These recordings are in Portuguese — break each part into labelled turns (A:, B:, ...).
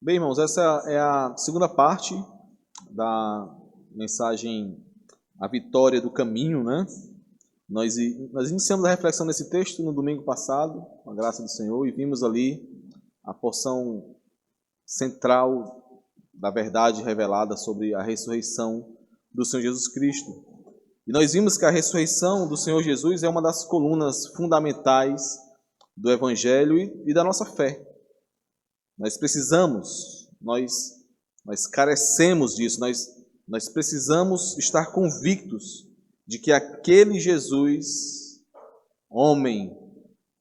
A: Bem, irmãos, essa é a segunda parte da mensagem A Vitória do Caminho, né? Nós iniciamos a reflexão nesse texto no domingo passado, com a graça do Senhor, e vimos ali a porção central da verdade revelada sobre a ressurreição do Senhor Jesus Cristo. E nós vimos que a ressurreição do Senhor Jesus é uma das colunas fundamentais do Evangelho e da nossa fé. Nós precisamos, nós carecemos disso, nós precisamos estar convictos de que aquele Jesus, homem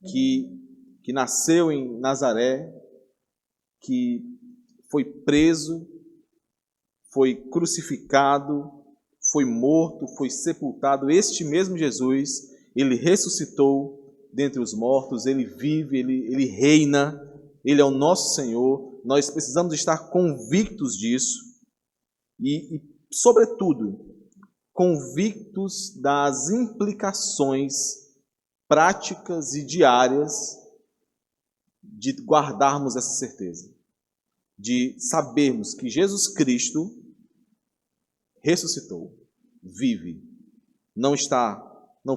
A: que nasceu em Nazaré, que foi preso, foi crucificado, foi morto, foi sepultado, este mesmo Jesus, ele ressuscitou dentre os mortos, ele vive, ele reina, ele é o nosso Senhor. Nós precisamos estar convictos disso e sobretudo, convictos das implicações práticas e diárias de guardarmos essa certeza, de sabermos que Jesus Cristo ressuscitou, vive, não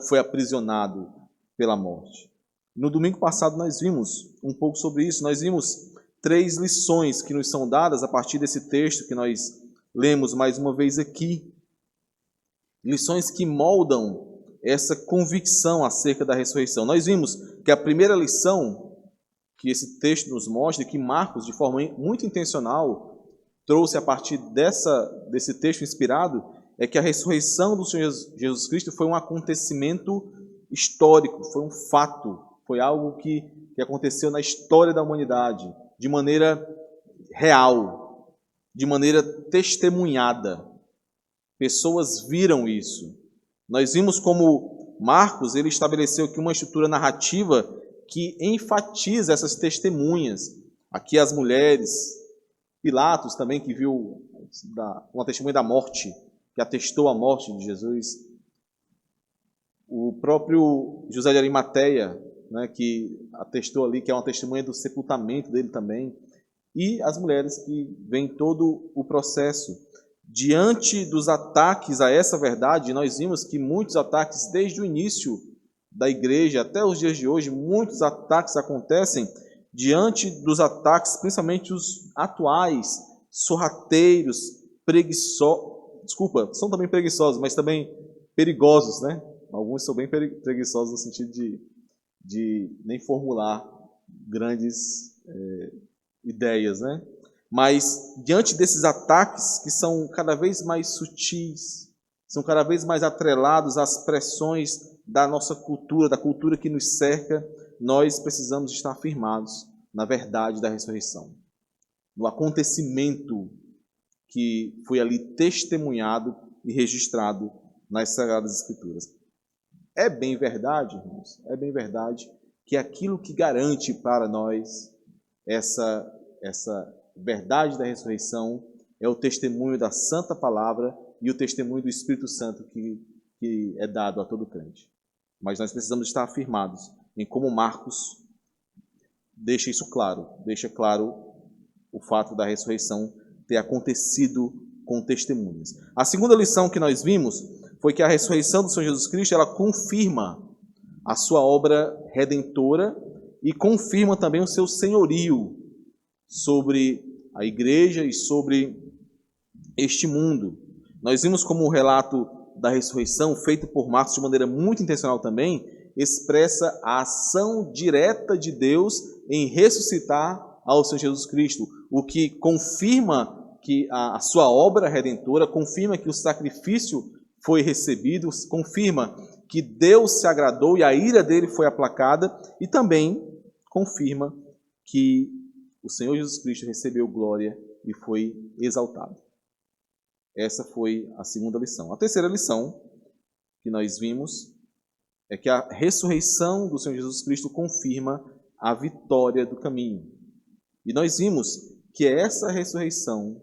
A: foi aprisionado pela morte. No domingo passado nós vimos um pouco sobre isso, nós vimos 3 lições que nos são dadas a partir desse texto que nós lemos mais uma vez aqui. Lições que moldam essa convicção acerca da ressurreição. Nós vimos que a primeira lição que esse texto nos mostra, que Marcos, de forma muito intencional, trouxe a partir desse texto inspirado, é que a ressurreição do Senhor Jesus Cristo foi um acontecimento histórico, foi um fato, foi algo que aconteceu na história da humanidade, de maneira real, de maneira testemunhada. Pessoas viram isso. Nós vimos como Marcos ele estabeleceu aqui uma estrutura narrativa que enfatiza essas testemunhas. Aqui as mulheres, Pilatos também, que viu uma testemunha da morte, que atestou a morte de Jesus. O próprio José de Arimateia, né, que atestou ali, que é uma testemunha do sepultamento dele também. E as mulheres que veem todo o processo. Diante dos ataques a essa verdade, nós vimos que muitos ataques, desde o início da igreja até os dias de hoje, muitos ataques acontecem diante dos ataques, principalmente os atuais, sorrateiros, são também preguiçosos, mas também perigosos, né? Alguns são bem preguiçosos no sentido de nem formular grandes ideias, né? Mas, diante desses ataques, que são cada vez mais sutis, são cada vez mais atrelados às pressões da nossa cultura, da cultura que nos cerca, nós precisamos estar firmados na verdade da ressurreição, no acontecimento que foi ali testemunhado e registrado nas Sagradas Escrituras. É bem verdade, irmãos, é bem verdade que aquilo que garante para nós essa verdade da ressurreição é o testemunho da Santa Palavra e o testemunho do Espírito Santo que é dado a todo crente. Mas nós precisamos estar afirmados em como Marcos deixa claro o fato da ressurreição ter acontecido com testemunhas. A segunda lição que nós vimos foi que a ressurreição do Senhor Jesus Cristo ela confirma a sua obra redentora e confirma também o seu senhorio sobre a igreja e sobre este mundo. Nós vimos como o relato da ressurreição, feito por Marcos de maneira muito intencional também, expressa a ação direta de Deus em ressuscitar ao Senhor Jesus Cristo, o que confirma que a sua obra redentora, confirma que o sacrifício foi recebido, confirma que Deus se agradou e a ira dele foi aplacada, e também confirma que o Senhor Jesus Cristo recebeu glória e foi exaltado. Essa foi a segunda lição. A terceira lição que nós vimos é que a ressurreição do Senhor Jesus Cristo confirma a vitória do caminho. E nós vimos que é essa ressurreição,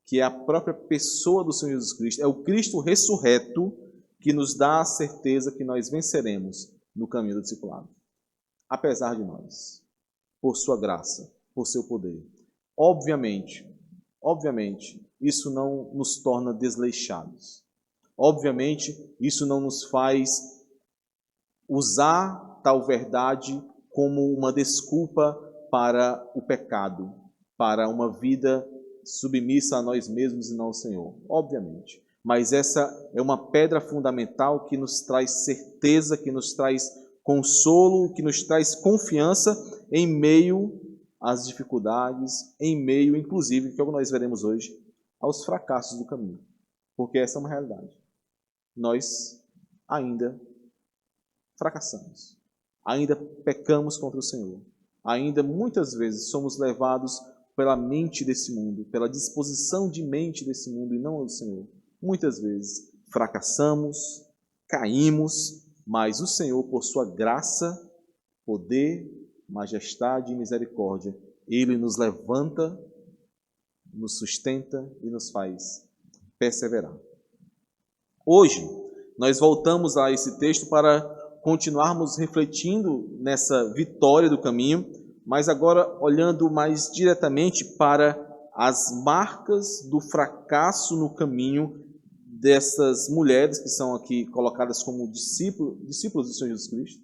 A: que é a própria pessoa do Senhor Jesus Cristo, é o Cristo ressurreto que nos dá a certeza que nós venceremos no caminho do discipulado. Apesar de nós, por sua graça, por seu poder. Obviamente, isso não nos torna desleixados. Obviamente, isso não nos faz usar tal verdade como uma desculpa para o pecado, para uma vida submissa a nós mesmos e não ao Senhor. Obviamente. Mas essa é uma pedra fundamental que nos traz certeza, que nos traz consolo, que nos traz confiança em meio às dificuldades, em meio, inclusive, que é o que nós veremos hoje, aos fracassos do caminho. Porque essa é uma realidade. Nós ainda fracassamos. Ainda pecamos contra o Senhor. Ainda muitas vezes somos levados pela mente desse mundo, pela disposição de mente desse mundo e não do Senhor. Muitas vezes fracassamos, caímos, mas o Senhor, por sua graça, poder, majestade e misericórdia, Ele nos levanta, nos sustenta e nos faz perseverar. Hoje, nós voltamos a esse texto para continuarmos refletindo nessa vitória do caminho, mas agora olhando mais diretamente para as marcas do fracasso no caminho dessas mulheres que são aqui colocadas como discípulos do Senhor Jesus Cristo,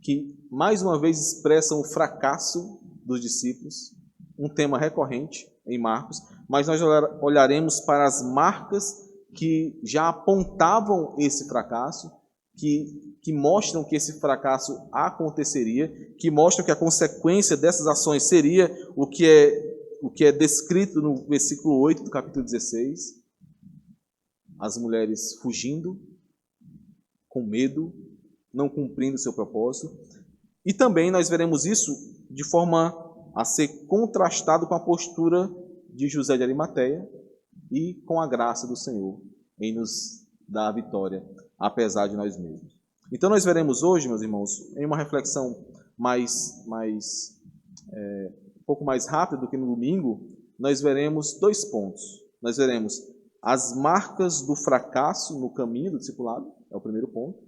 A: que mais uma vez expressam o fracasso dos discípulos, um tema recorrente em Marcos, mas nós olharemos para as marcas que já apontavam esse fracasso, que mostram que esse fracasso aconteceria, que mostram que a consequência dessas ações seria o que é descrito no versículo 8 do capítulo 16, as mulheres fugindo, com medo, não cumprindo seu propósito. E também nós veremos isso de forma a ser contrastado com a postura de José de Arimateia e com a graça do Senhor em nos dar a vitória, apesar de nós mesmos. Então nós veremos hoje, meus irmãos, em uma reflexão um pouco mais rápida do que no domingo, nós veremos 2 pontos. Nós veremos as marcas do fracasso no caminho do discipulado, é o primeiro ponto.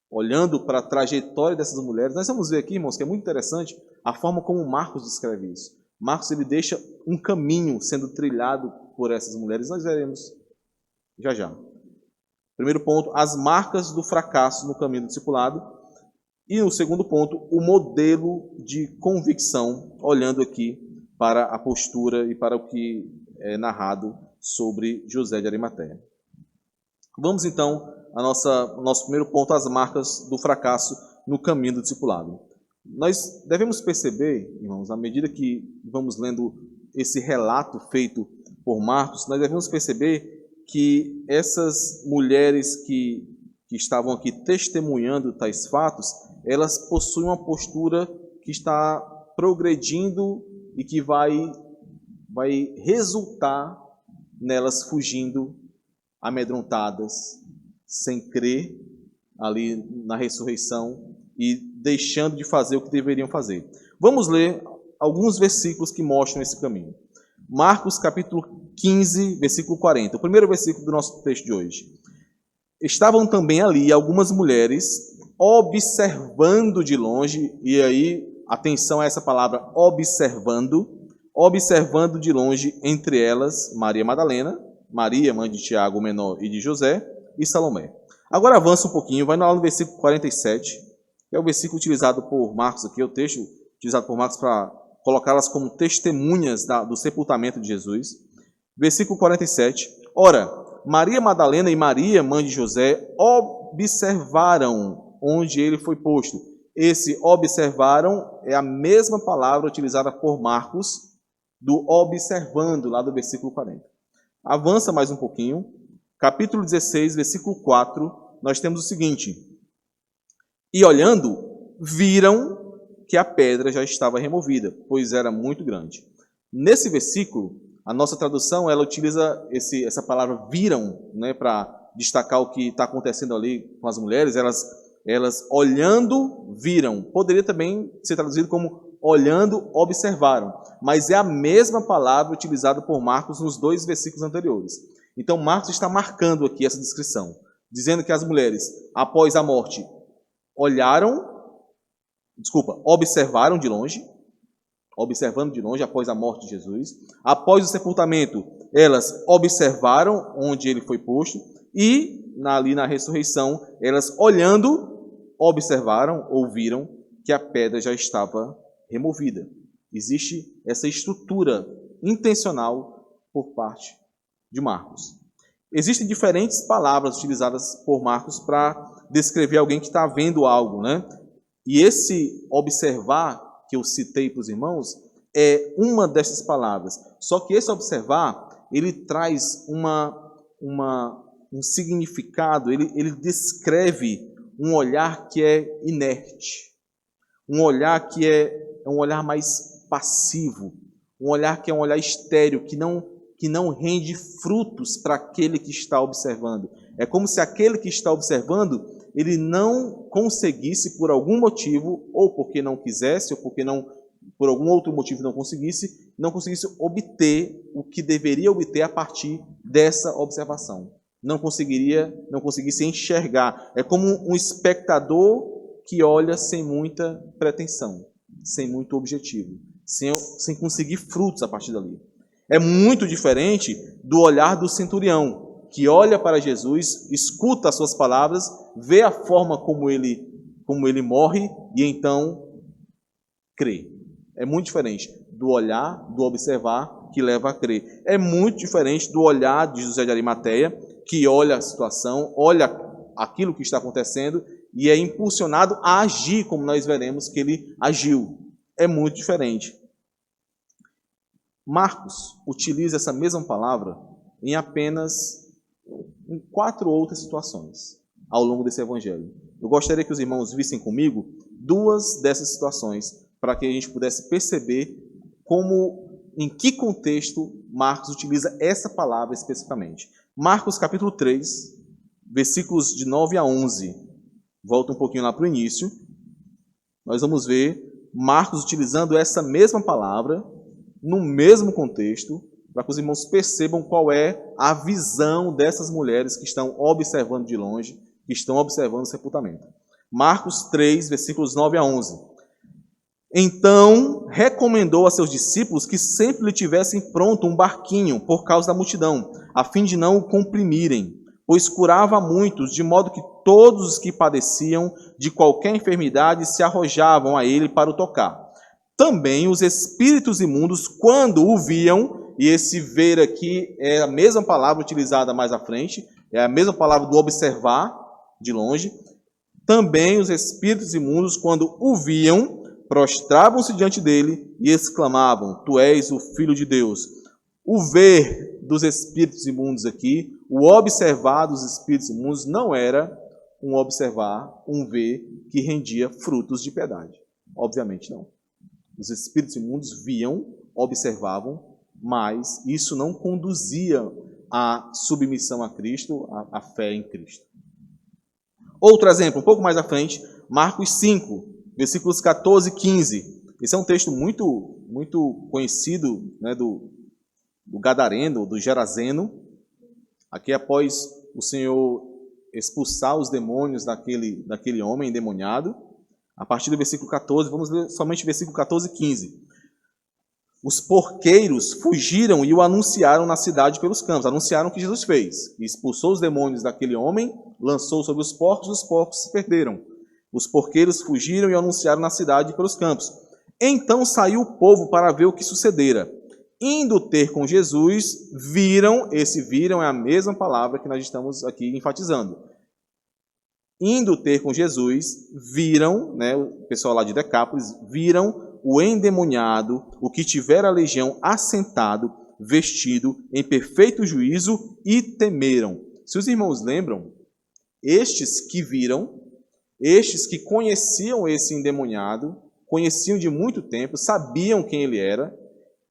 A: Olhando para a trajetória dessas mulheres, nós vamos ver aqui, irmãos, que é muito interessante a forma como Marcos descreve isso. Marcos ele deixa um caminho sendo trilhado por essas mulheres, nós veremos já já. Primeiro ponto, as marcas do fracasso no caminho do discipulado. E no segundo ponto, o modelo de convicção, olhando aqui para a postura e para o que é narrado sobre José de Arimateia. Vamos então ao nosso primeiro ponto, as marcas do fracasso no caminho do discipulado. Nós devemos perceber, irmãos, à medida que vamos lendo esse relato feito por Marcos, nós devemos perceber que essas mulheres que estavam aqui testemunhando tais fatos, elas possuem uma postura que está progredindo e que vai resultar nelas fugindo, amedrontadas, sem crer ali na ressurreição e deixando de fazer o que deveriam fazer. Vamos ler alguns versículos que mostram esse caminho. Marcos capítulo 15, versículo 40, o primeiro versículo do nosso texto de hoje. Estavam também ali algumas mulheres observando de longe, e aí, atenção a essa palavra, observando de longe, entre elas, Maria Madalena, Maria, mãe de Tiago, o menor, e de José, e Salomé. Agora avança um pouquinho, vai lá no versículo 47, que é o versículo utilizado por Marcos aqui, é o texto utilizado por Marcos para colocá-las como testemunhas do sepultamento de Jesus. Versículo 47. Ora, Maria Madalena e Maria, mãe de José, observaram onde ele foi posto. Esse observaram é a mesma palavra utilizada por Marcos do observando, lá do versículo 40. Avança mais um pouquinho. Capítulo 16, versículo 4, nós temos o seguinte. E olhando, viram que a pedra já estava removida, pois era muito grande. Nesse versículo, a nossa tradução, ela utiliza essa palavra viram, né, para destacar o que está acontecendo ali com as mulheres. Elas olhando, viram. Poderia também ser traduzido como olhando, observaram. Mas é a mesma palavra utilizada por Marcos nos 2 versículos anteriores. Então, Marcos está marcando aqui essa descrição, dizendo que as mulheres, após a morte, observaram de longe, observando de longe após a morte de Jesus. Após o sepultamento, elas observaram onde ele foi posto e ali na ressurreição, elas olhando, observaram, ouviram que a pedra já estava removida. Existe essa estrutura intencional por parte de Marcos. Existem diferentes palavras utilizadas por Marcos para descrever alguém que está vendo algo, né? E esse observar que eu citei para os irmãos é uma dessas palavras. Só que esse observar, ele traz um significado, ele descreve um olhar que é inerte, um olhar que é um olhar mais passivo, um olhar que é um olhar estéril, que não rende frutos para aquele que está observando. É como se aquele que está observando, ele não conseguisse, por algum motivo, ou porque não quisesse, ou porque não, por algum outro motivo não conseguisse obter o que deveria obter a partir dessa observação. Não conseguisse enxergar. É como um espectador que olha sem muita pretensão, sem muito objetivo, sem conseguir frutos a partir dali. É muito diferente do olhar do centurião, que olha para Jesus, escuta as suas palavras, vê a forma como ele morre e então crê. É muito diferente do olhar, do observar, que leva a crer. É muito diferente do olhar de José de Arimateia, que olha a situação, olha aquilo que está acontecendo e é impulsionado a agir, como nós veremos que ele agiu. É muito diferente. Marcos utiliza essa mesma palavra em apenas 4 outras situações ao longo desse evangelho. Eu gostaria que os irmãos vissem comigo 2 dessas situações para que a gente pudesse perceber em que contexto Marcos utiliza essa palavra especificamente. Marcos capítulo 3, versículos de 9 a 11. Volta um pouquinho lá para o início. Nós vamos ver Marcos utilizando essa mesma palavra no mesmo contexto, para que os irmãos percebam qual é a visão dessas mulheres que estão observando de longe, que estão observando o sepultamento. Marcos 3, versículos 9 a 11. Então, recomendou a seus discípulos que sempre lhe tivessem pronto um barquinho por causa da multidão, a fim de não o comprimirem, pois curava muitos, de modo que todos os que padeciam de qualquer enfermidade se arrojavam a ele para o tocar. Também os espíritos imundos, quando o viam, e esse ver aqui é a mesma palavra utilizada mais à frente, é a mesma palavra do observar de longe, também os espíritos imundos, quando o viam, prostravam-se diante dele e exclamavam: Tu és o Filho de Deus. O ver dos espíritos imundos aqui, o observar dos espíritos imundos, não era um observar, um ver que rendia frutos de piedade. Obviamente não. Os espíritos imundos viam, observavam, mas isso não conduzia à submissão a Cristo, à fé em Cristo. Outro exemplo, um pouco mais à frente, Marcos 5, versículos 14 e 15. Esse é um texto muito conhecido, né, do Gadareno, do Gerazeno. Aqui, após o Senhor expulsar os demônios daquele homem endemoniado, a partir do versículo 14, vamos ler somente o versículo 14 e 15. Os porqueiros fugiram e o anunciaram na cidade pelos campos. Anunciaram o que Jesus fez. Expulsou os demônios daquele homem, lançou sobre os porcos se perderam. Os porqueiros fugiram e o anunciaram na cidade pelos campos. Então saiu o povo para ver o que sucedera. Indo ter com Jesus, viram, esse viram é a mesma palavra que nós estamos aqui enfatizando. Indo ter com Jesus, viram, né, o pessoal lá de Decápolis, viram o endemoniado, o que tivera a legião, assentado, vestido em perfeito juízo e temeram. Se os irmãos lembram, estes que viram, estes que conheciam esse endemoniado, conheciam de muito tempo, sabiam quem ele era,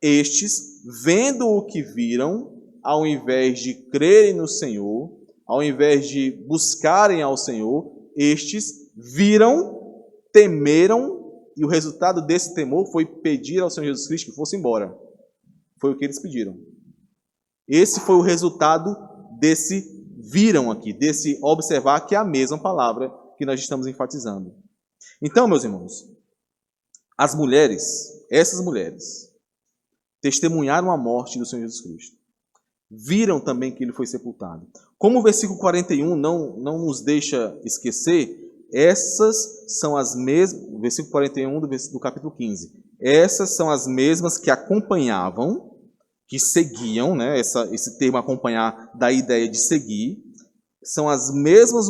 A: estes, vendo o que viram, ao invés de crerem no Senhor, ao invés de buscarem ao Senhor, estes viram, temeram, e o resultado desse temor foi pedir ao Senhor Jesus Cristo que fosse embora. Foi o que eles pediram. Esse foi o resultado desse viram aqui, desse observar, que é a mesma palavra que nós estamos enfatizando. Então, meus irmãos, As mulheres, essas mulheres, testemunharam a morte do Senhor Jesus Cristo. Viram também que ele foi sepultado. Como o versículo 41 não nos deixa esquecer, essas são as mesmas, o versículo 41 do capítulo 15, essas são as mesmas que acompanhavam, que seguiam, né? Esse termo acompanhar da ideia de seguir, são as mesmas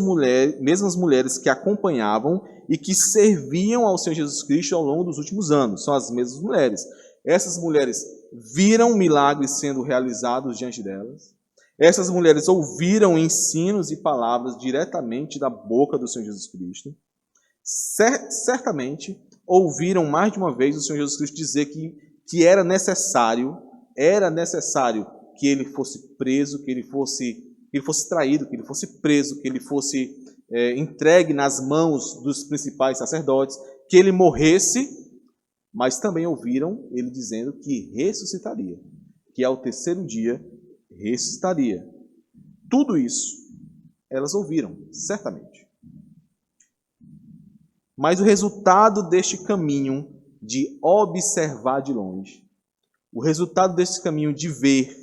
A: mulheres que acompanhavam e que serviam ao Senhor Jesus Cristo ao longo dos últimos anos. São as mesmas mulheres. Essas mulheres viram milagres sendo realizados diante delas. Essas mulheres ouviram ensinos e palavras diretamente da boca do Senhor Jesus Cristo. Certamente ouviram mais de uma vez o Senhor Jesus Cristo dizer que era necessário que ele fosse preso, que ele fosse traído, que ele fosse preso, que ele fosse entregue nas mãos dos principais sacerdotes, que ele morresse, mas também ouviram ele dizendo que ressuscitaria, que ao terceiro dia ressuscitaria. Tudo isso elas ouviram, certamente. Mas o resultado deste caminho de observar de longe, o resultado desse caminho de ver,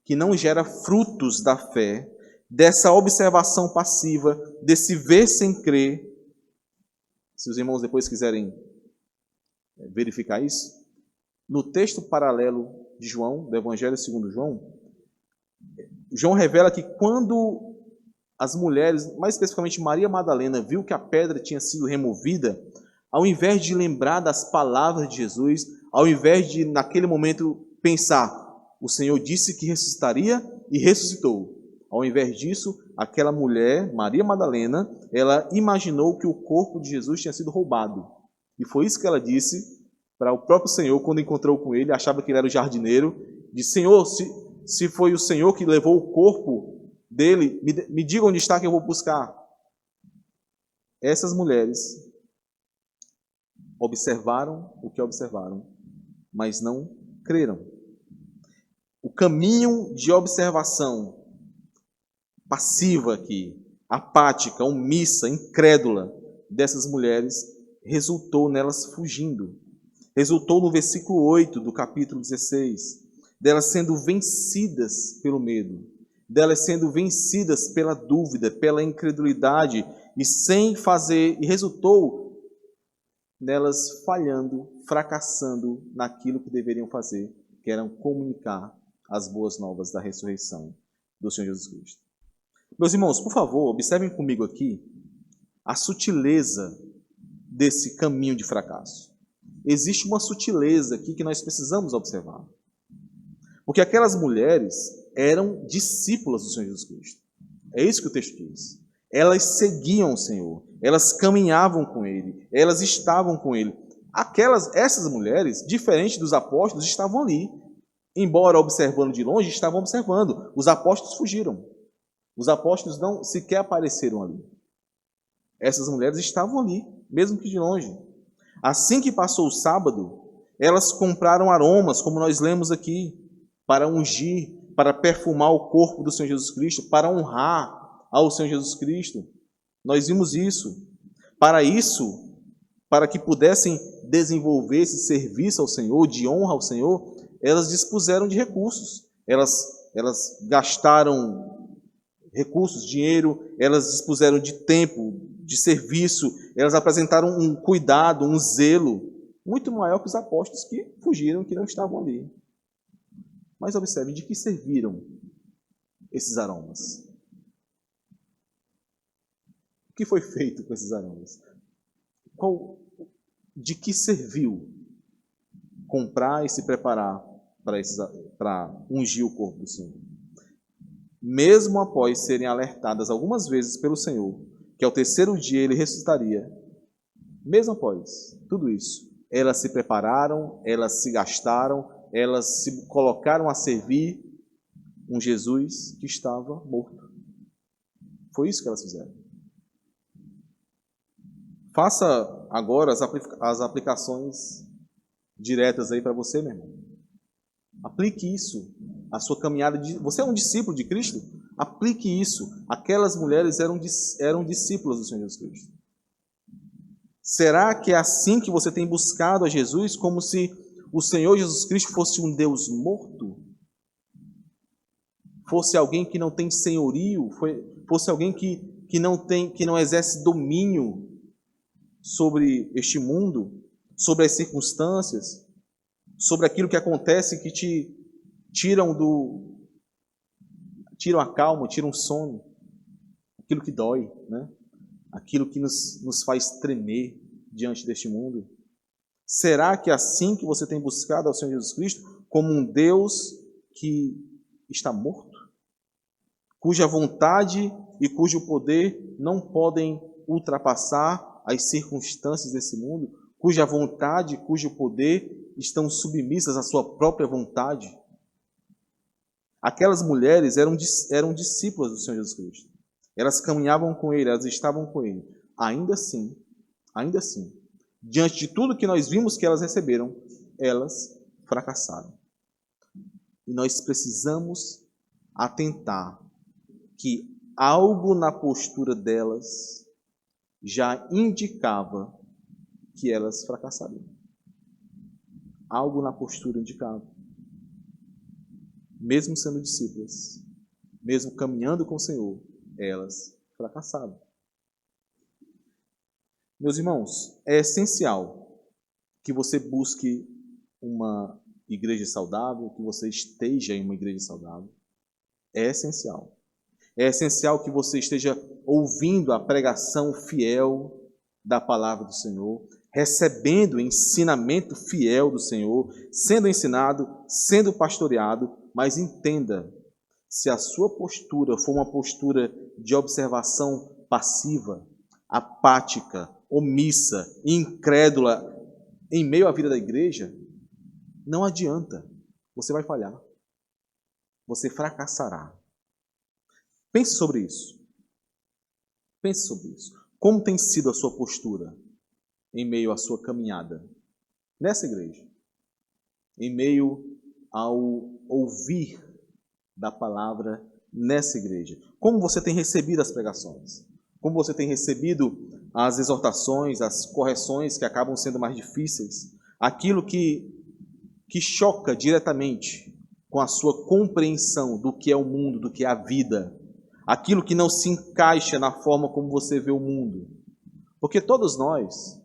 A: que não gera frutos da fé, dessa observação passiva, desse ver sem crer. Se os irmãos depois quiserem verificar isso, no texto paralelo de João, do Evangelho segundo João, João revela que quando as mulheres, mais especificamente Maria Madalena, viu que a pedra tinha sido removida, ao invés de lembrar das palavras de Jesus, ao invés de, naquele momento, pensar, o Senhor disse que ressuscitaria e ressuscitou. Ao invés disso, aquela mulher, Maria Madalena, ela imaginou que o corpo de Jesus tinha sido roubado. E foi isso que ela disse para o próprio Senhor, quando encontrou com ele, achava que ele era o jardineiro, disse, Senhor, se foi o Senhor que levou o corpo dele, me diga onde está que eu vou buscar. Essas mulheres observaram o que observaram, mas não creram. O caminho de observação passiva aqui, apática, omissa, incrédula dessas mulheres, resultou nelas fugindo. Resultou no versículo 8 do capítulo 16, delas sendo vencidas pelo medo, delas sendo vencidas pela dúvida, pela incredulidade, e resultou nelas falhando, fracassando naquilo que deveriam fazer, que eram comunicar as boas novas da ressurreição do Senhor Jesus Cristo. Meus irmãos, por favor, observem comigo aqui a sutileza desse caminho de fracasso. Existe uma sutileza aqui que nós precisamos observar. Porque aquelas mulheres eram discípulas do Senhor Jesus Cristo. É isso que o texto diz. Elas seguiam o Senhor, elas caminhavam com Ele, elas estavam com Ele. Essas mulheres, diferente dos apóstolos, estavam ali. Embora observando de longe, estavam observando. Os apóstolos fugiram. Os apóstolos não sequer apareceram ali. Essas mulheres estavam ali, mesmo que de longe. Assim que passou o sábado, elas compraram aromas, como nós lemos aqui, para ungir, para perfumar o corpo do Senhor Jesus Cristo, para honrar ao Senhor Jesus Cristo. Nós vimos isso. Para que pudessem desenvolver esse serviço ao Senhor, de honra ao Senhor, elas dispuseram de recursos. Elas gastaram recursos, dinheiro, elas dispuseram de tempo, de serviço, elas apresentaram um cuidado, um zelo muito maior que os apóstolos que fugiram, que não estavam ali. Mas observe, de que serviram esses aromas? O que foi feito com esses aromas? De que serviu comprar e se preparar para ungir o corpo do Senhor? Mesmo após serem alertadas algumas vezes pelo Senhor, que ao terceiro dia ele ressuscitaria, mesmo após tudo isso, elas se prepararam, elas se gastaram, elas se colocaram a servir um Jesus que estava morto. Foi isso que elas fizeram. Faça agora as aplicações diretas aí para você, meu irmão. Aplique isso à sua caminhada. Você é um discípulo de Cristo? Aplique isso. Aquelas mulheres eram discípulas do Senhor Jesus Cristo. Será que é assim que você tem buscado a Jesus, como se o Senhor Jesus Cristo fosse um Deus morto? Fosse alguém que não tem senhorio, fosse alguém que não exerce domínio sobre este mundo, sobre as circunstâncias, sobre aquilo que acontece que te tiram a calma, tiram o sono, aquilo que dói, né? Aquilo que nos faz tremer diante deste mundo. Será que é assim que você tem buscado ao Senhor Jesus Cristo, como um Deus que está morto, cuja vontade e cujo poder não podem ultrapassar as circunstâncias desse mundo, cuja vontade e cujo poder estão submissas à sua própria vontade? Aquelas mulheres eram discípulas do Senhor Jesus Cristo. Elas caminhavam com Ele, elas estavam com Ele. Ainda assim, diante de tudo que nós vimos que elas receberam, elas fracassaram. E nós precisamos atentar que algo na postura delas já indicava que elas fracassariam. Algo na postura indicava. Mesmo sendo discípulas, mesmo caminhando com o Senhor, elas fracassaram. Meus irmãos, é essencial que você busque uma igreja saudável, que você esteja em uma igreja saudável. É essencial. É essencial que você esteja ouvindo a pregação fiel da palavra do Senhor, recebendo o ensinamento fiel do Senhor, sendo ensinado, sendo pastoreado, mas entenda, se a sua postura for uma postura de observação passiva, apática, omissa, incrédula em meio à vida da igreja, não adianta, você vai falhar, você fracassará. Pense sobre isso. Pense sobre isso. Como tem sido a sua postura em meio à sua caminhada nessa igreja? Em meio ao ouvir da palavra nessa igreja? Como você tem recebido as pregações? Como você tem recebido as exortações, as correções que acabam sendo mais difíceis? Aquilo que choca diretamente com a sua compreensão do que é o mundo, do que é a vida. Aquilo que não se encaixa na forma como você vê o mundo. Porque todos nós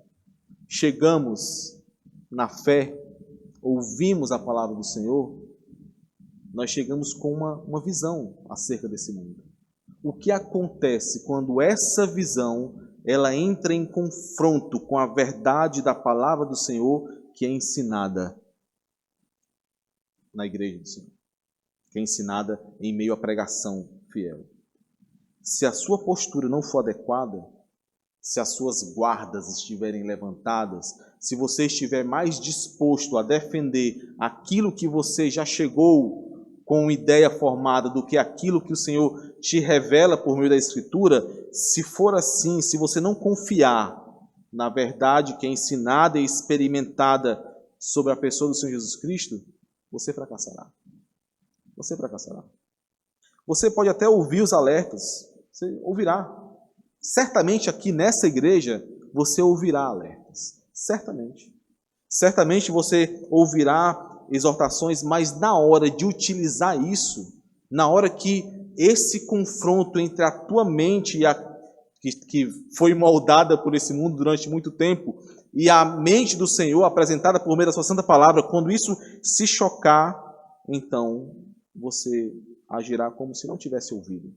A: chegamos na fé, ouvimos a palavra do Senhor, nós chegamos com uma visão acerca desse mundo. O que acontece quando essa visão ela entra em confronto com a verdade da palavra do Senhor que é ensinada na igreja do Senhor, que é ensinada em meio à pregação fiel? Se a sua postura não for adequada, se as suas guardas estiverem levantadas, se você estiver mais disposto a defender aquilo que você já chegou com ideia formada do que aquilo que o Senhor te revela por meio da Escritura, se for assim, se você não confiar na verdade que é ensinada e experimentada sobre a pessoa do Senhor Jesus Cristo, você fracassará. Você fracassará. Você pode até ouvir os alertas, você ouvirá. Certamente aqui nessa igreja você ouvirá alertas. Certamente. Certamente você ouvirá exortações, mas na hora de utilizar isso, na hora que esse confronto entre a tua mente que foi moldada por esse mundo durante muito tempo e a mente do Senhor apresentada por meio da sua santa palavra, quando isso se chocar, então você agirá como se não tivesse ouvido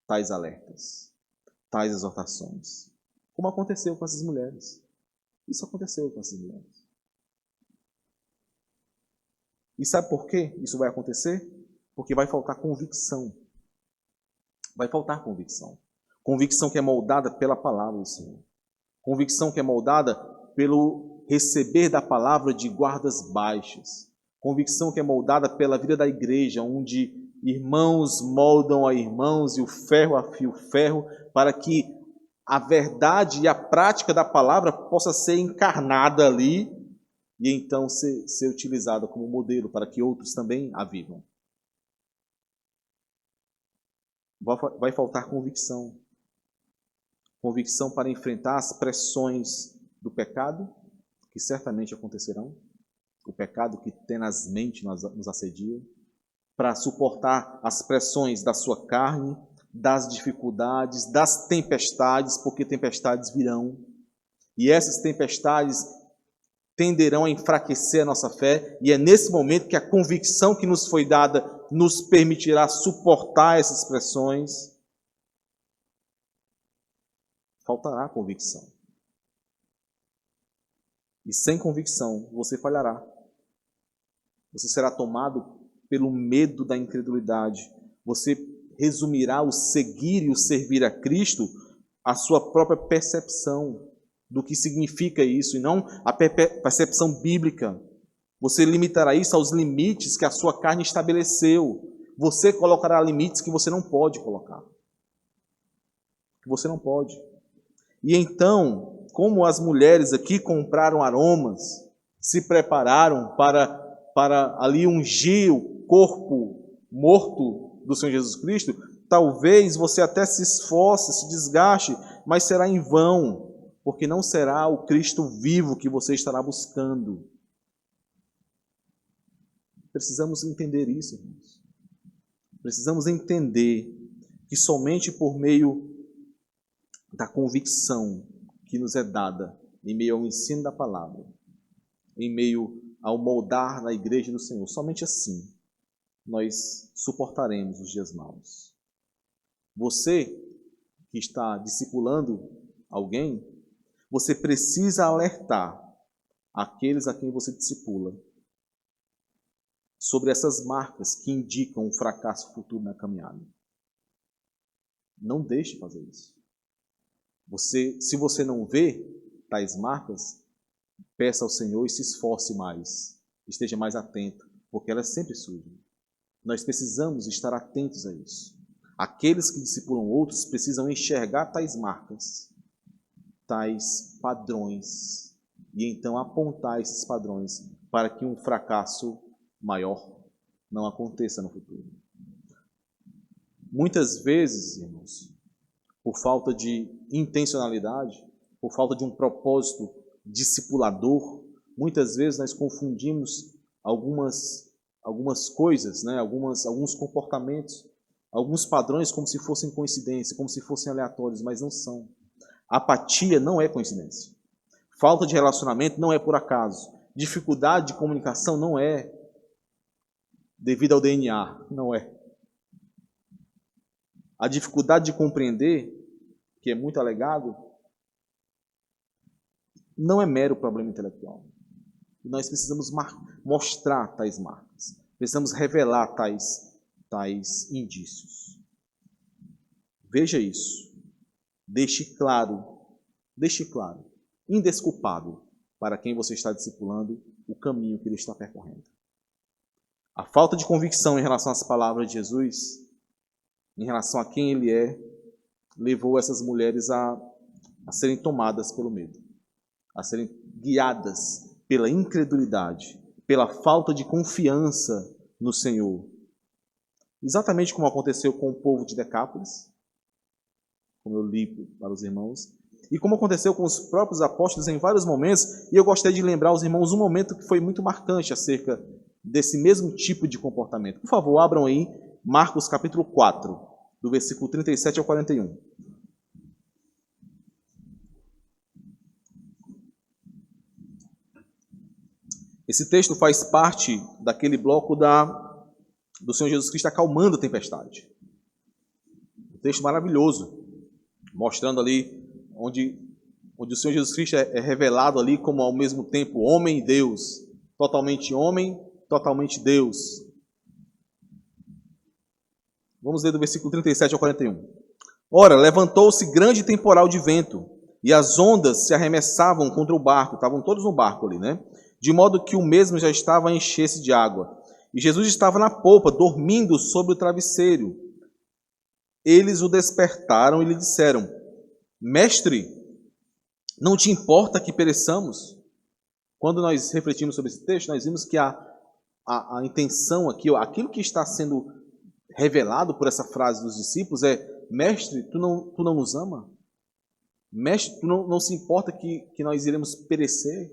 A: tais alertas, tais exortações. Como aconteceu com essas mulheres. Isso aconteceu com essas mulheres. E sabe por que isso vai acontecer? Porque vai faltar convicção. Vai faltar convicção. Convicção que é moldada pela palavra do Senhor. Convicção que é moldada pelo receber da palavra de guardas baixas. Convicção que é moldada pela vida da igreja, onde irmãos moldam a irmãos e o ferro afia o ferro, para que a verdade e a prática da palavra possa ser encarnada ali e então ser utilizada como modelo para que outros também a vivam. Vai faltar convicção. Convicção para enfrentar as pressões do pecado, que certamente acontecerão. O pecado que tenazmente nos assedia. Para suportar as pressões da sua carne, das dificuldades, das tempestades, porque tempestades virão. E essas tempestades tenderão a enfraquecer a nossa fé, e é nesse momento que a convicção que nos foi dada nos permitirá suportar essas pressões. Faltará convicção. E sem convicção você falhará. Você será tomado pelo medo da incredulidade. Você resumirá o seguir e o servir a Cristo à sua própria percepção do que significa isso, e não a percepção bíblica. Você limitará isso aos limites que a sua carne estabeleceu. Você colocará limites que você não pode colocar. Que você não pode. E então, como as mulheres aqui compraram aromas, se prepararam para ali ungir o corpo morto do Senhor Jesus Cristo, talvez você até se esforce, se desgaste, mas será em vão, porque não será o Cristo vivo que você estará buscando. Precisamos entender isso, irmãos. Precisamos entender que somente por meio da convicção que nos é dada, em meio ao ensino da palavra, em meio ao moldar na igreja do Senhor, somente assim nós suportaremos os dias maus. Você que está discipulando alguém, você precisa alertar aqueles a quem você discipula sobre essas marcas que indicam um fracasso futuro na caminhada. Não deixe fazer isso. Se você não vê tais marcas, peça ao Senhor e se esforce mais. Esteja mais atento, porque elas sempre surgem. Nós precisamos estar atentos a isso. Aqueles que discipulam outros precisam enxergar tais marcas, tais padrões, e então apontar esses padrões para que um fracasso maior não aconteça no futuro. Muitas vezes, irmãos, por falta de intencionalidade, por falta de um propósito discipulador, muitas vezes nós confundimos algumas coisas, né? alguns comportamentos, alguns padrões como se fossem coincidência, como se fossem aleatórios, mas não são. Apatia não é coincidência. Falta de relacionamento não é por acaso. Dificuldade de comunicação não é devido ao DNA, não é. A dificuldade de compreender, que é muito alegado, não é mero problema intelectual. Nós precisamos mostrar tais marcas. Precisamos revelar tais indícios. Veja isso. Deixe claro, indesculpável, para quem você está discipulando, o caminho que ele está percorrendo. A falta de convicção em relação às palavras de Jesus, em relação a quem ele é, levou essas mulheres a serem tomadas pelo medo, a serem guiadas pela incredulidade, pela falta de confiança no Senhor. Exatamente como aconteceu com o povo de Decápolis, como eu li para os irmãos, e como aconteceu com os próprios apóstolos em vários momentos, e eu gostaria de lembrar aos irmãos um momento que foi muito marcante acerca desse mesmo tipo de comportamento. Por favor, abram aí Marcos capítulo 4, do versículo 37 ao 41. Esse texto faz parte daquele bloco do Senhor Jesus Cristo acalmando a tempestade. Um texto maravilhoso, mostrando ali onde o Senhor Jesus Cristo é revelado ali como ao mesmo tempo homem e Deus. Totalmente homem, totalmente Deus. Vamos ler do versículo 37 ao 41. Ora, levantou-se grande temporal de vento, e as ondas se arremessavam contra o barco. Estavam todos no barco ali, né? De modo que o mesmo já estava a encher-se de água. E Jesus estava na polpa, dormindo sobre o travesseiro. Eles o despertaram e lhe disseram: Mestre, não te importa que pereçamos? Quando nós refletimos sobre esse texto, nós vimos que a intenção aqui, aquilo que está sendo revelado por essa frase dos discípulos é: Mestre, tu não nos ama? Mestre, tu não se importa que nós iremos perecer?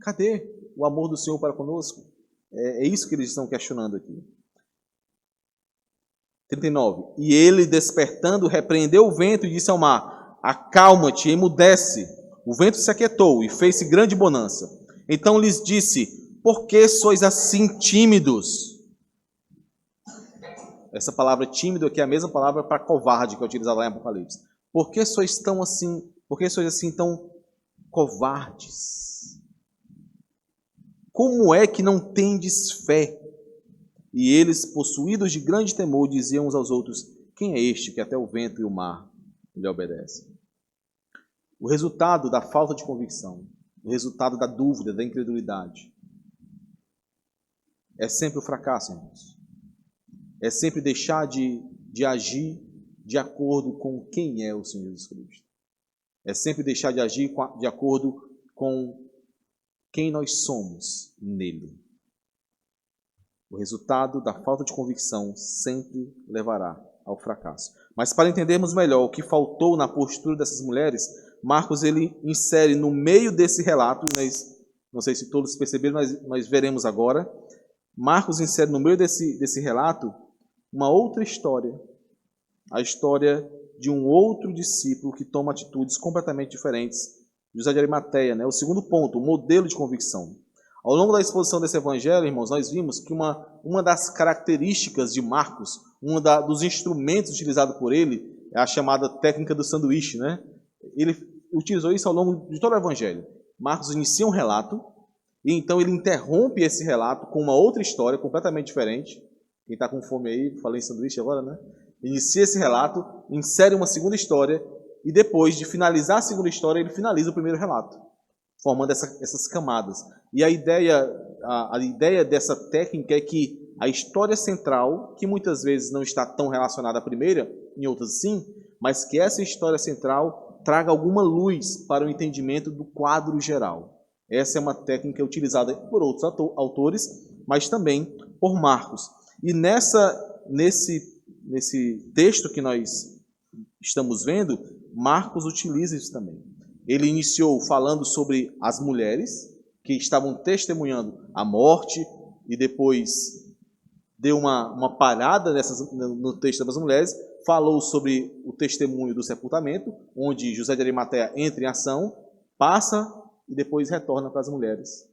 A: Cadê o amor do Senhor para conosco? É isso que eles estão questionando aqui. 39. E ele, despertando, repreendeu o vento e disse ao mar: acalma-te, emudece. O vento se aquietou e fez-se grande bonança. Então lhes disse: por que sois assim tímidos? Essa palavra tímido aqui é a mesma palavra para covarde que é utilizada lá em Apocalipse. Por que sois assim tão covardes? Como é que não tendes fé? E eles, possuídos de grande temor, diziam uns aos outros: quem é este que até o vento e o mar lhe obedecem? O resultado da falta de convicção, o resultado da dúvida, da incredulidade, é sempre o fracasso, irmãos. É sempre deixar de agir de acordo com quem é o Senhor Jesus Cristo. É sempre deixar de agir de acordo com quem nós somos nele. O resultado da falta de convicção sempre levará ao fracasso. Mas para entendermos melhor o que faltou na postura dessas mulheres, Marcos ele insere no meio desse relato, não sei se todos perceberam, mas nós veremos agora. Marcos insere no meio desse relato uma outra história, a história de um outro discípulo que toma atitudes completamente diferentes. José de Arimateia, né? O segundo ponto, o modelo de convicção. Ao longo da exposição desse evangelho, irmãos, nós vimos que uma das características de Marcos, dos instrumentos utilizados por ele, é a chamada técnica do sanduíche, né? Ele utilizou isso ao longo de todo o evangelho. Marcos inicia um relato, e então ele interrompe esse relato com uma outra história completamente diferente. Quem está com fome aí, falei em sanduíche agora, né? Inicia esse relato, insere uma segunda história, e depois de finalizar a segunda história, ele finaliza o primeiro relato, formando essas camadas. E a ideia dessa técnica é que a história central, que muitas vezes não está tão relacionada à primeira, em outras sim, mas que essa história central traga alguma luz para o entendimento do quadro geral. Essa é uma técnica utilizada por outros autores, mas também por Marcos. E nesse texto que nós estamos vendo, Marcos utiliza isso também. Ele iniciou falando sobre as mulheres que estavam testemunhando a morte e depois deu uma parada no texto das mulheres, falou sobre o testemunho do sepultamento, onde José de Arimateia entra em ação, passa e depois retorna para as mulheres,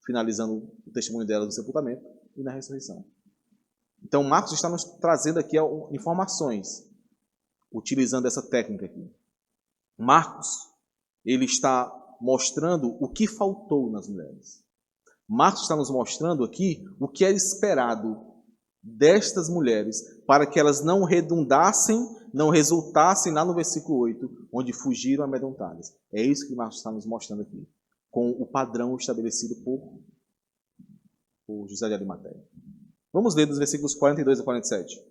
A: finalizando o testemunho delas no sepultamento e na ressurreição. Então, Marcos está nos trazendo aqui informações, utilizando essa técnica aqui. Marcos, ele está mostrando o que faltou nas mulheres. Marcos está nos mostrando aqui o que era esperado destas mulheres para que elas não redundassem, não resultassem lá no versículo 8, onde fugiram amedrontadas. É isso que Marcos está nos mostrando aqui, com o padrão estabelecido por José de Arimateia. Vamos ler dos versículos 42 a 47.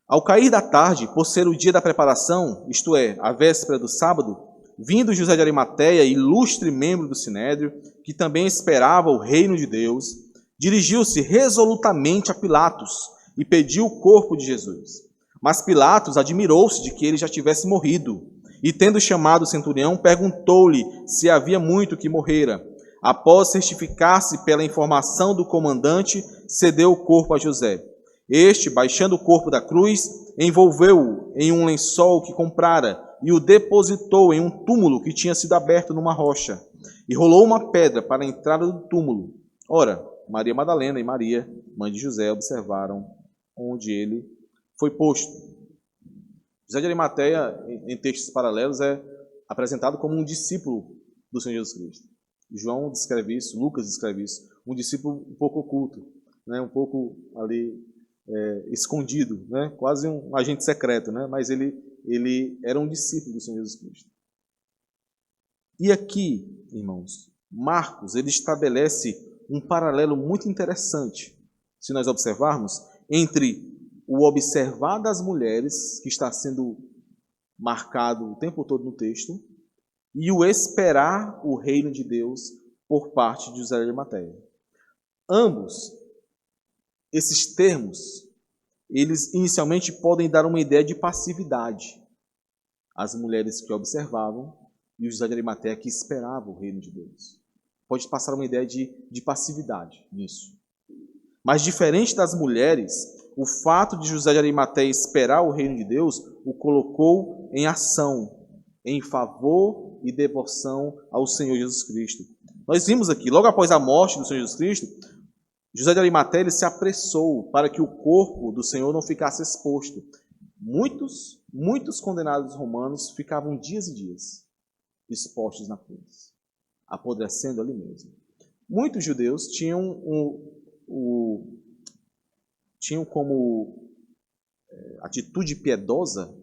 A: Ao cair da tarde, por ser o dia da preparação, isto é, a véspera do sábado, vindo José de Arimateia, ilustre membro do Sinédrio, que também esperava o reino de Deus, dirigiu-se resolutamente a Pilatos e pediu o corpo de Jesus. Mas Pilatos admirou-se de que ele já tivesse morrido, e tendo chamado o centurião, perguntou-lhe se havia muito que morrera. Após certificar-se pela informação do comandante, cedeu o corpo a José. Este, baixando o corpo da cruz, envolveu-o em um lençol que comprara e o depositou em um túmulo que tinha sido aberto numa rocha. E rolou uma pedra para a entrada do túmulo. Ora, Maria Madalena e Maria, mãe de José, observaram onde ele foi posto. José de Arimateia, em textos paralelos, é apresentado como um discípulo do Senhor Jesus Cristo. João descreve isso, Lucas descreve isso, um discípulo um pouco oculto, né? Um pouco ali escondido, né? Quase um agente secreto, né? Mas ele era um discípulo do Senhor Jesus Cristo. E aqui, irmãos, Marcos ele estabelece um paralelo muito interessante, se nós observarmos, entre o observar das mulheres, que está sendo marcado o tempo todo no texto, e o esperar o reino de Deus por parte de José de Arimateia. Ambos, esses termos, eles inicialmente podem dar uma ideia de passividade. as mulheres que observavam e o José de Arimateia que esperava o reino de Deus. Pode passar uma ideia de passividade nisso. Mas diferente das mulheres, o fato de José de Arimateia esperar o reino de Deus o colocou em ação, em favor e devoção ao Senhor Jesus Cristo. Nós vimos aqui, logo após a morte do Senhor Jesus Cristo, José de Arimateia ele se apressou para que o corpo do Senhor não ficasse exposto. Muitos condenados romanos ficavam dias e dias expostos na cruz, apodrecendo ali mesmo. Muitos judeus tinham como atitude piedosa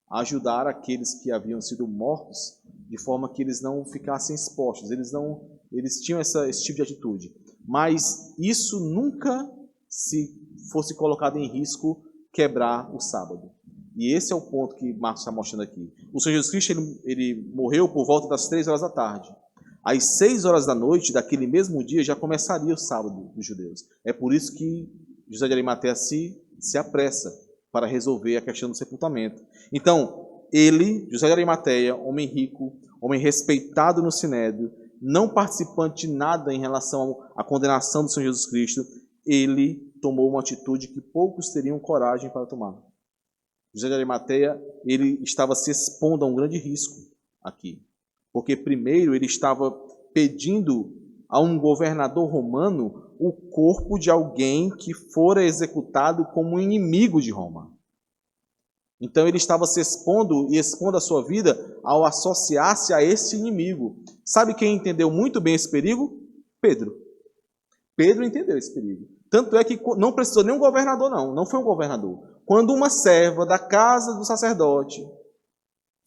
A: ajudar aqueles que haviam sido mortos, de forma que eles não ficassem expostos. Eles tinham esse tipo de atitude. Mas isso nunca se fosse colocado em risco quebrar o sábado. E esse é o ponto que Marcos está mostrando aqui. O Senhor Jesus Cristo ele morreu por volta das 3 horas da tarde. Às 6 horas da noite, daquele mesmo dia, já começaria o sábado dos judeus. É por isso que José de Arimateia se apressa para resolver a questão do sepultamento. Então, ele, José de Arimateia, homem rico, homem respeitado no Sinédrio, não participante de nada em relação à condenação do Senhor Jesus Cristo, ele tomou uma atitude que poucos teriam coragem para tomar. José de Arimateia, ele estava se expondo a um grande risco aqui. Porque primeiro ele estava pedindo a um governador romano o corpo de alguém que fora executado como inimigo de Roma. Então ele estava se expondo e expondo a sua vida ao associar-se a esse inimigo. Sabe quem entendeu muito bem esse perigo? Pedro. Pedro entendeu esse perigo. Tanto é que não precisou nem um governador, não foi um governador. Quando uma serva da casa do sacerdote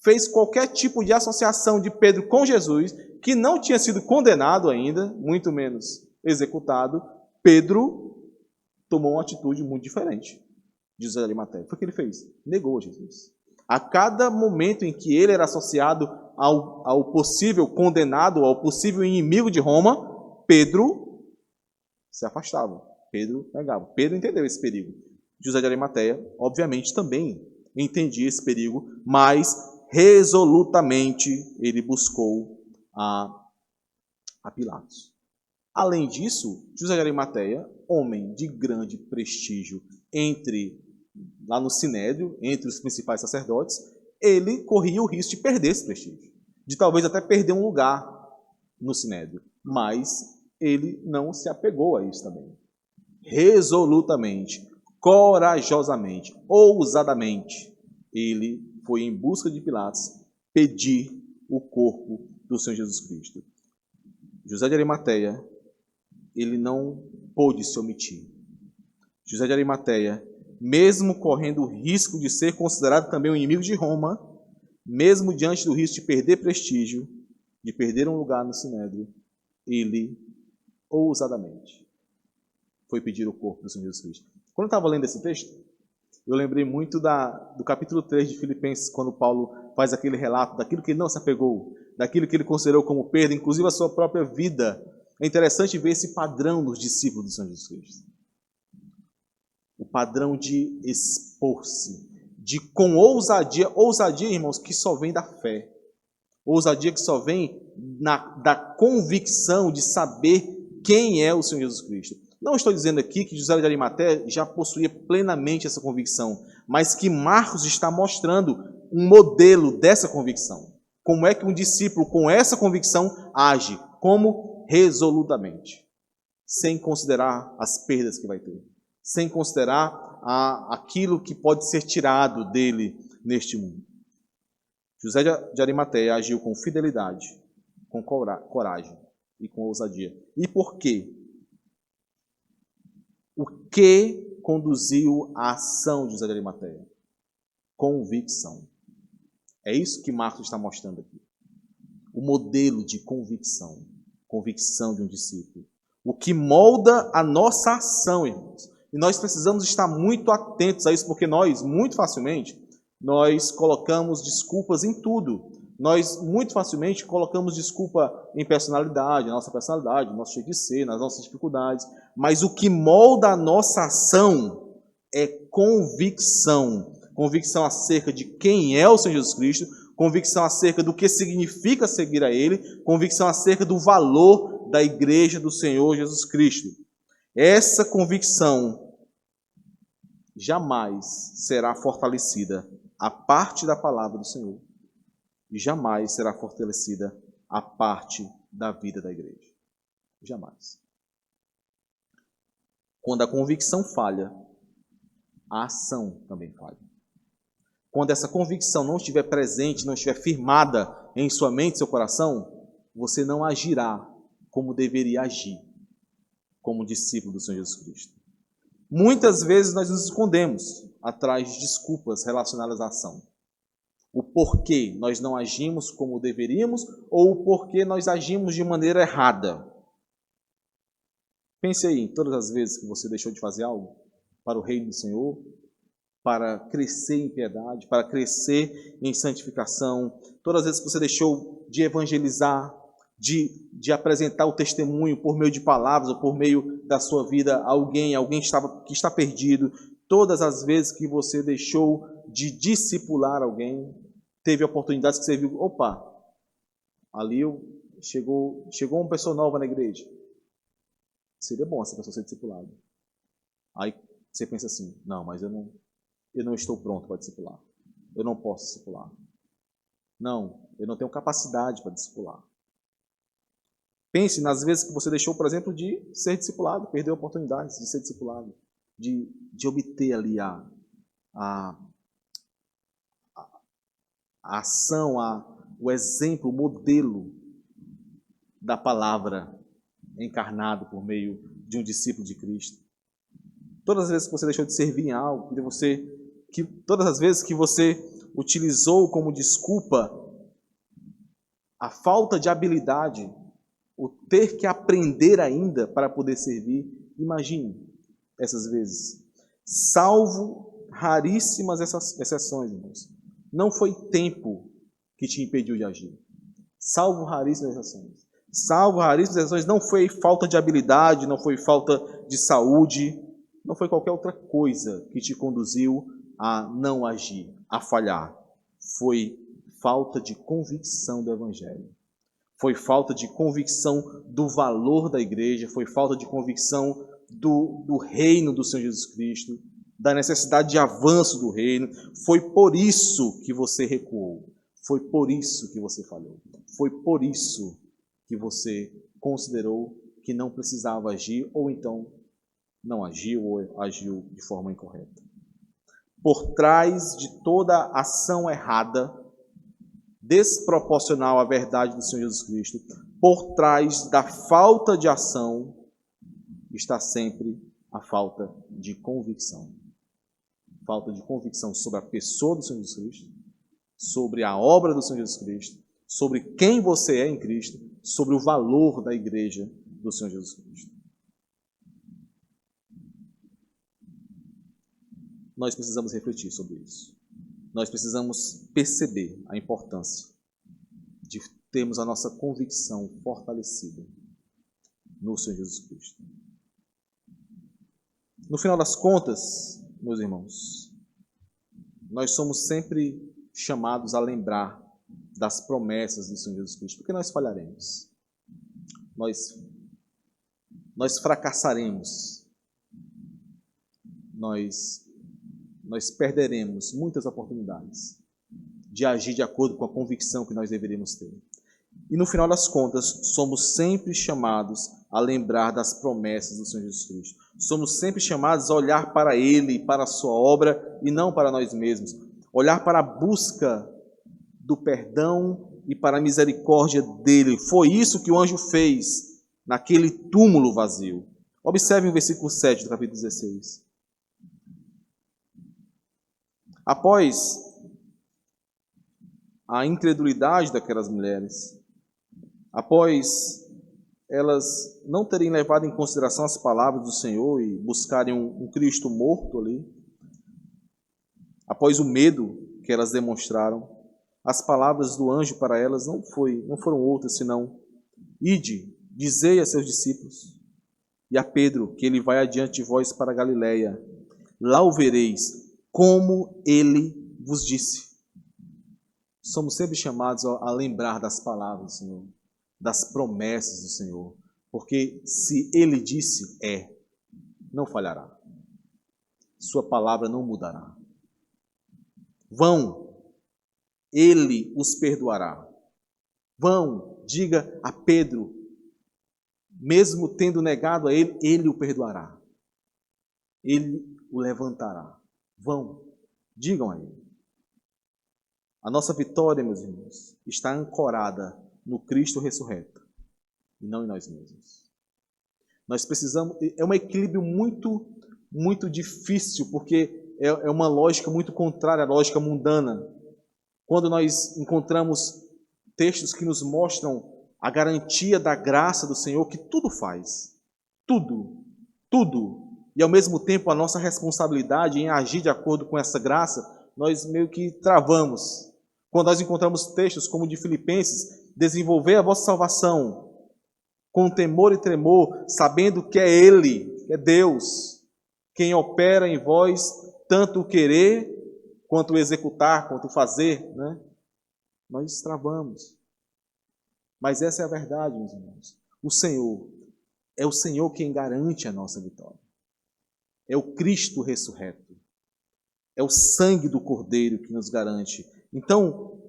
A: fez qualquer tipo de associação de Pedro com Jesus, que não tinha sido condenado ainda, muito menos executado, Pedro tomou uma atitude muito diferente de José de Arimateia. Foi o que ele fez? Negou Jesus. A cada momento em que ele era associado ao possível condenado, ao possível inimigo de Roma, Pedro se afastava. Pedro negava. Pedro entendeu esse perigo. José de Arimateia, obviamente, também entendia esse perigo, mas resolutamente ele buscou a Pilatos. Além disso, José de Arimateia, homem de grande prestígio lá no Sinédrio, entre os principais sacerdotes, ele corria o risco de perder esse prestígio, de talvez até perder um lugar no Sinédrio, mas ele não se apegou a isso também. Resolutamente, corajosamente, ousadamente, ele foi em busca de Pilatos pedir o corpo do Senhor Jesus Cristo. José de Arimateia, ele não pôde se omitir. José de Arimateia, mesmo correndo o risco de ser considerado também um inimigo de Roma, mesmo diante do risco de perder prestígio, de perder um lugar no Sinédrio, ele ousadamente foi pedir o corpo do Senhor Jesus Cristo. Quando eu estava lendo esse texto, eu lembrei muito do capítulo 3 de Filipenses, quando Paulo faz aquele relato daquilo que ele não se apegou, daquilo que ele considerou como perda, inclusive a sua própria vida. É interessante ver esse padrão nos discípulos do Senhor Jesus Cristo. O padrão de expor-se, de com ousadia, irmãos, que só vem da fé. Ousadia que só vem da convicção de saber quem é o Senhor Jesus Cristo. Não estou dizendo aqui que José de Arimateia já possuía plenamente essa convicção, mas que Marcos está mostrando um modelo dessa convicção. Como é que um discípulo com essa convicção age? Como? Resolutamente, sem considerar as perdas que vai ter, sem considerar aquilo que pode ser tirado dele neste mundo. José de Arimateia agiu com fidelidade, com coragem e com ousadia. E por quê? O que conduziu a ação de José de Arimateia? Convicção. É isso que Marcos está mostrando aqui. O modelo de convicção. Convicção de um discípulo. O que molda a nossa ação, irmãos. E nós precisamos estar muito atentos a isso, porque nós, muito facilmente, nós colocamos desculpas em tudo. Nós, muito facilmente, colocamos desculpa em personalidade, na nossa personalidade, no nosso jeito de ser, nas nossas dificuldades. Mas o que molda a nossa ação é convicção. convicção acerca de quem é o Senhor Jesus Cristo, convicção acerca do que significa seguir a Ele, convicção acerca do valor da igreja do Senhor Jesus Cristo. Essa convicção jamais será fortalecida a parte da palavra do Senhor e jamais será fortalecida a parte da vida da igreja. Jamais. Quando a convicção falha, a ação também falha. Quando essa convicção não estiver presente, não estiver firmada em sua mente, seu coração, você não agirá como deveria agir, como discípulo do Senhor Jesus Cristo. Muitas vezes nós nos escondemos atrás de desculpas relacionadas à ação. O porquê nós não agimos como deveríamos ou o porquê nós agimos de maneira errada. Pense aí em todas as vezes que você deixou de fazer algo para o reino do Senhor, para crescer em piedade, para crescer em santificação. Todas as vezes que você deixou de evangelizar, de apresentar o testemunho por meio de palavras ou por meio da sua vida a alguém que está perdido. Todas as vezes que você deixou de discipular alguém, teve oportunidades que você viu, opa, ali chegou uma pessoa nova na igreja. Seria bom essa pessoa ser discipulada. Aí você pensa assim, não, mas eu não estou pronto para discipular. Eu não posso discipular. Não, eu não tenho capacidade para discipular. Pense nas vezes que você deixou, por exemplo, de ser discipulado, perdeu oportunidades de ser discipulado, de obter ali a ação, o exemplo, o modelo da palavra encarnado por meio de um discípulo de Cristo. Todas as vezes que você deixou de servir em algo, todas as vezes que você utilizou como desculpa a falta de habilidade, o ter que aprender ainda para poder servir, imagine essas vezes. Salvo raríssimas exceções, irmãos. Não foi tempo que te impediu de agir. Salvo raríssimas exceções. Salvo raríssimas exceções, não foi falta de habilidade, não foi falta de saúde, não foi qualquer outra coisa que te conduziu a não agir, a falhar. Foi falta de convicção do Evangelho. Foi falta de convicção do valor da igreja, foi falta de convicção do reino do Senhor Jesus Cristo, da necessidade de avanço do reino. Foi por isso que você recuou. Foi por isso que você falhou. Foi por isso que você considerou que não precisava agir, ou então não agiu, ou agiu de forma incorreta. Por trás de toda ação errada, desproporcional à verdade do Senhor Jesus Cristo, por trás da falta de ação, está sempre a falta de convicção. Falta de convicção sobre a pessoa do Senhor Jesus Cristo, sobre a obra do Senhor Jesus Cristo, sobre quem você é em Cristo, sobre o valor da igreja do Senhor Jesus Cristo. Nós precisamos refletir sobre isso. Nós precisamos perceber a importância de termos a nossa convicção fortalecida no Senhor Jesus Cristo. No final das contas, meus irmãos, nós somos sempre chamados a lembrar das promessas do Senhor Jesus Cristo, porque nós falharemos. Nós fracassaremos. Nós perderemos muitas oportunidades de agir de acordo com a convicção que nós deveríamos ter. E no final das contas, somos sempre chamados a lembrar das promessas do Senhor Jesus Cristo. Somos sempre chamados a olhar para Ele, para a sua obra, e não para nós mesmos. Olhar para a busca do perdão e para a misericórdia dEle. Foi isso que o anjo fez naquele túmulo vazio. Observe o versículo 7 do capítulo 16. Após a incredulidade daquelas mulheres, após elas não terem levado em consideração as palavras do Senhor e buscarem um Cristo morto ali, após o medo que elas demonstraram, as palavras do anjo para elas não foram outras senão: ide, dizei a seus discípulos e a Pedro que ele vai adiante de vós para a Galileia, lá o vereis, como Ele vos disse. Somos sempre chamados a lembrar das palavras do Senhor, das promessas do Senhor, porque se Ele disse, não falhará. Sua palavra não mudará. Vão, Ele os perdoará. Vão, diga a Pedro, mesmo tendo negado a Ele, Ele o perdoará. Ele o levantará. Vão, digam a Ele. A nossa vitória, meus irmãos, está ancorada no Cristo ressurreto e não em nós mesmos. Nós precisamos, é um equilíbrio muito difícil, porque é uma lógica muito contrária à lógica mundana. Quando nós encontramos textos que nos mostram a garantia da graça do Senhor, que tudo faz, tudo, e ao mesmo tempo a nossa responsabilidade em agir de acordo com essa graça, nós meio que travamos. Quando nós encontramos textos como o de Filipenses, desenvolver a vossa salvação com temor e tremor, sabendo que é Ele, que é Deus, quem opera em vós tanto o querer, quanto o executar, quanto o fazer, né? Nós travamos. Mas essa é a verdade, meus irmãos. É o Senhor quem garante a nossa vitória. É o Cristo ressurreto. É o sangue do Cordeiro que nos garante. Então,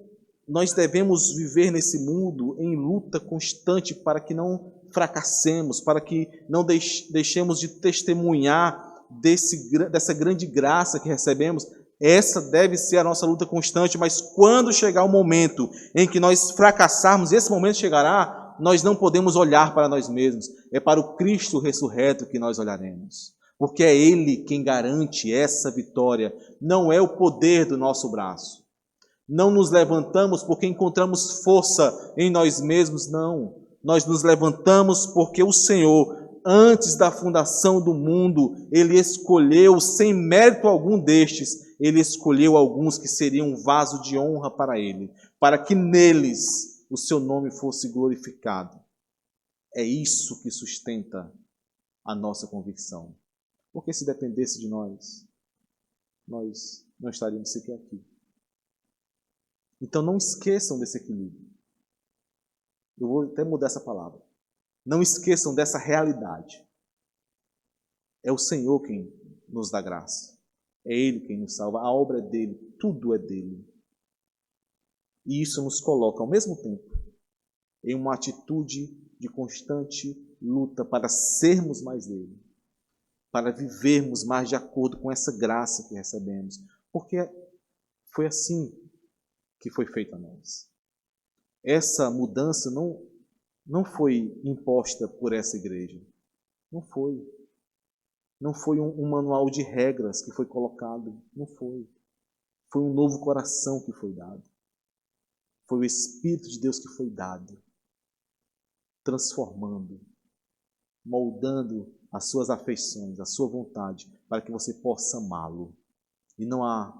A: nós devemos viver nesse mundo em luta constante para que não fracassemos, para que não deixemos de testemunhar dessa grande graça que recebemos. Essa deve ser a nossa luta constante, mas quando chegar o momento em que nós fracassarmos, esse momento chegará, nós não podemos olhar para nós mesmos, é para o Cristo ressurreto que nós olharemos, porque é Ele quem garante essa vitória, não é o poder do nosso braço. Não nos levantamos porque encontramos força em nós mesmos, não. Nós nos levantamos porque o Senhor, antes da fundação do mundo, Ele escolheu, sem mérito algum destes, Ele escolheu alguns que seriam um vaso de honra para Ele, para que neles o seu nome fosse glorificado. É isso que sustenta a nossa convicção. Porque se dependesse de nós não estaríamos sequer aqui. Então não esqueçam desse equilíbrio. Eu vou até mudar essa palavra. Não esqueçam dessa realidade. É o Senhor quem nos dá graça. É Ele quem nos salva. A obra é dEle. Tudo é dEle. E isso nos coloca, ao mesmo tempo, em uma atitude de constante luta para sermos mais dEle. Para vivermos mais de acordo com essa graça que recebemos. Porque foi assim que foi feito a nós. Essa mudança não foi imposta por essa igreja. Não foi. Não foi um manual de regras que foi colocado. Não foi. Foi um novo coração que foi dado. Foi o Espírito de Deus que foi dado, transformando, moldando as suas afeições, a sua vontade, para que você possa amá-lo. E não há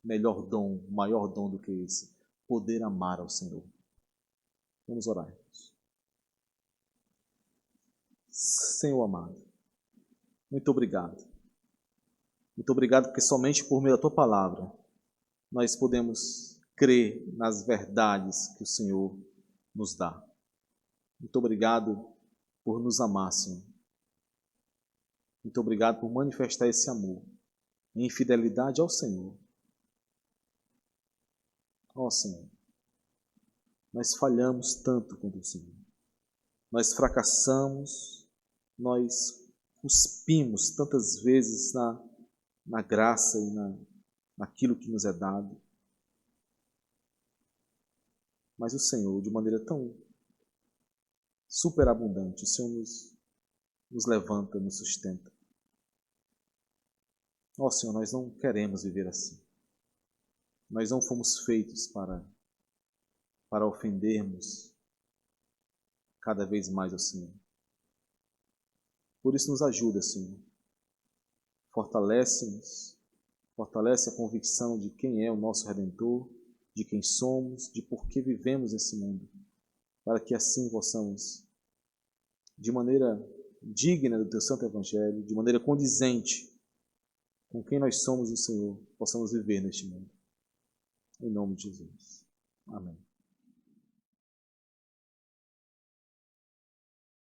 A: melhor dom, maior dom do que esse, poder amar ao Senhor. Vamos orar. Senhor amado, muito obrigado. Muito obrigado porque somente por meio da Tua palavra nós podemos crer nas verdades que o Senhor nos dá. Muito obrigado por nos amar, Senhor. Muito obrigado por manifestar esse amor em fidelidade ao Senhor. Ó Senhor, nós falhamos tanto contra o Senhor. Nós fracassamos, nós cuspimos tantas vezes na graça e naquilo que nos é dado. Mas o Senhor, de maneira tão superabundante, o Senhor nos levanta, nos sustenta. Ó Senhor, nós não queremos viver assim. Nós não fomos feitos para ofendermos cada vez mais ao Senhor. Por isso nos ajuda, Senhor. Fortalece-nos, fortalece a convicção de quem é o nosso Redentor, de quem somos, de por que vivemos nesse mundo, para que assim possamos, de maneira digna do Teu Santo Evangelho, de maneira condizente com quem nós somos o Senhor, possamos viver neste mundo. Em nome de Jesus. Amém.